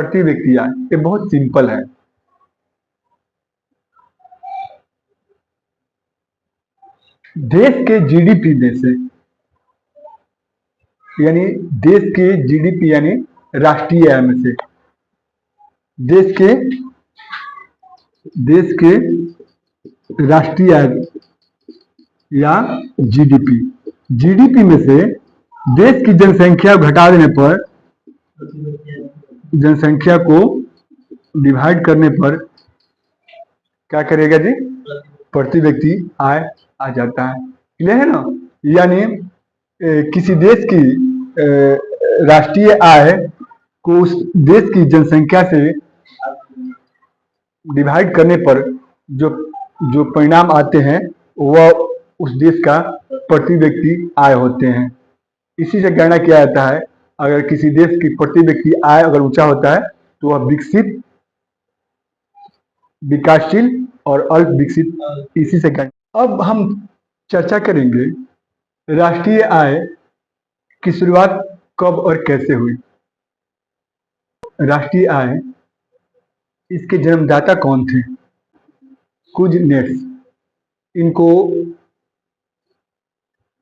प्रति व्यक्ति आय। ये बहुत सिंपल है। देश के जीडीपी में से, यानी देश के जीडीपी यानी राष्ट्रीय आय में से, देश के राष्ट्रीय आय या जीडीपी में से देश की जनसंख्या घटा देने पर, जनसंख्या को डिवाइड करने पर क्या करेगा जी? प्रति व्यक्ति आय आ जाता है। क्लियर है ना? यानी किसी देश की राष्ट्रीय आय को उस देश की जनसंख्या से डिवाइड करने पर जो परिणाम आते हैं वह उस देश का प्रति व्यक्ति आय होते हैं। इसी से गणना किया जाता है। अगर किसी देश की प्रति व्यक्ति आय अगर ऊंचा होता है तो वह विकसित, विकासशील और अल्प विकसित, इसी से गणना। अब हम चर्चा करेंगे राष्ट्रीय आय की शुरुआत कब और कैसे हुई। राष्ट्रीय आय, इसके जन्मदाता कौन थे? कुज़नेट्स। इनको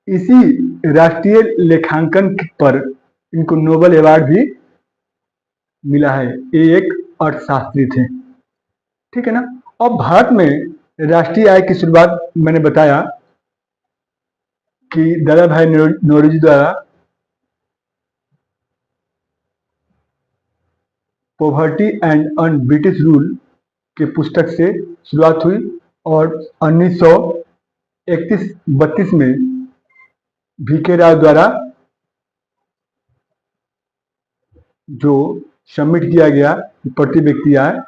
इसी राष्ट्रीय लेखांकन पर इनको नोबेल अवार्ड भी मिला है। ये एक अर्थशास्त्री थे। ठीक है ना? अब भारत में राष्ट्रीय आय की शुरुआत मैंने बताया कि दादा भाई नौरोजी द्वारा poverty and un British rule के पुस्तक से शुरुआत हुई और 1931-32 में वीके राव द्वारा जो सबमिट किया गया प्रति व्यक्ति आय,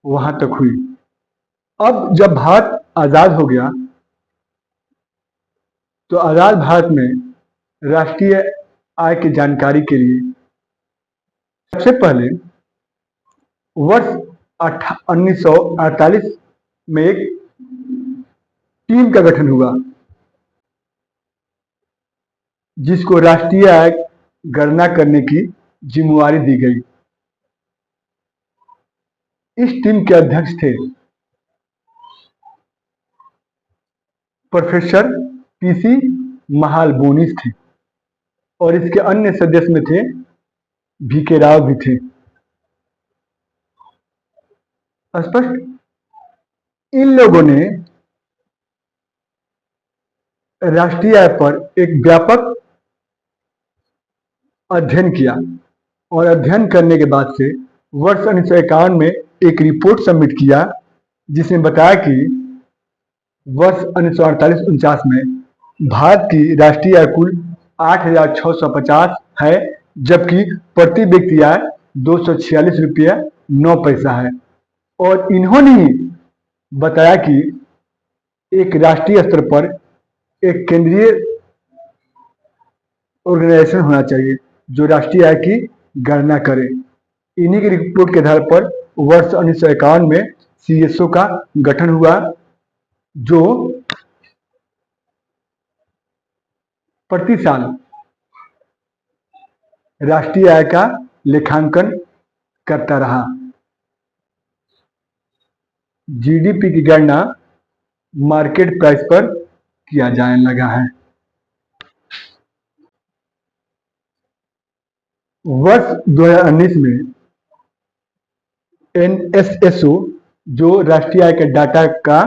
वहां तक हुई। अब जब भारत आजाद हो गया तो आजाद भारत में राष्ट्रीय आय की जानकारी के लिए सबसे पहले वर्ष 1948 में एक टीम का गठन हुआ जिसको राष्ट्रीय आय गणना करने की जिम्मेवारी दी गई। इस टीम के अध्यक्ष थे प्रोफेसर पीसी महालबोनिस थे और इसके अन्य सदस्य में थे वीके राव भी थे। स्पष्ट? इन लोगों ने राष्ट्रीय आय पर एक व्यापक अध्ययन किया और अध्ययन करने के बाद से वर्ष 1951 में एक रिपोर्ट सबमिट किया जिसमें बताया कि वर्ष 1948-49 में भारत की राष्ट्रीय आय कुल 8,650 है, जबकि प्रति व्यक्ति आय 246 रुपया 9 पैसा है। और इन्होंने ही बताया कि एक राष्ट्रीय स्तर पर एक केंद्रीय ऑर्गेनाइजेशन होना चाहिए जो राष्ट्रीय आय की गणना करे। इन्हीं की रिपोर्ट के आधार पर वर्ष 1951 में सीएसओ का गठन हुआ जो प्रति साल राष्ट्रीय आय का लेखांकन करता रहा। जीडीपी की गणना मार्केट प्राइस पर किया जाने लगा है। वर्ष 2019 में एनएसएसओ जो राष्ट्रीय आय के डाटा का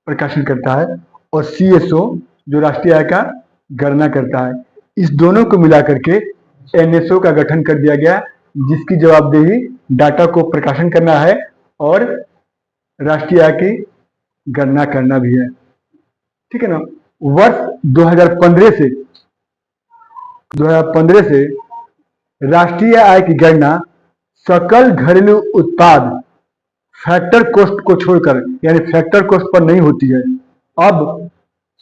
प्रकाशन करता है और सीएसओ जो राष्ट्रीय आय का गणना करता है, इस दोनों को मिलाकर के एनएसओ का गठन कर दिया गया जिसकी जवाबदेही डाटा को प्रकाशन करना है और राष्ट्रीय आय की गणना करना भी है। ठीक है ना? वर्ष 2015 से राष्ट्रीय आय की गणना सकल घरेलू उत्पाद फैक्टर कॉस्ट को छोड़कर, यानी फैक्टर कॉस्ट पर नहीं होती है। अब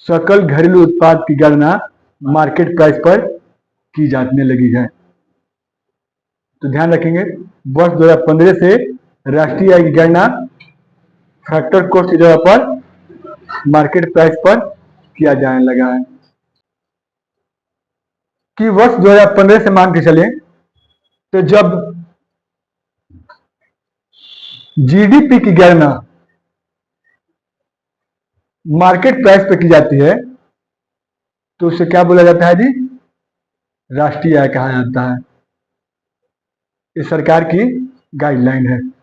सकल घरेलू उत्पाद की गणना मार्केट प्राइस पर की जाने लगी है। तो ध्यान रखेंगे, वर्ष 2015 से राष्ट्रीय आय की गणना फैक्टर कॉस्ट की जगह पर मार्केट प्राइस पर किया जाने लगा है। कि वर्ष 2015 से मान के चले तो जब जीडीपी की गणना मार्केट प्राइस पे की जाती है तो उसे क्या बोला जाता है जी? राष्ट्रीय आय कहा जाता है। ये सरकार की गाइडलाइन है।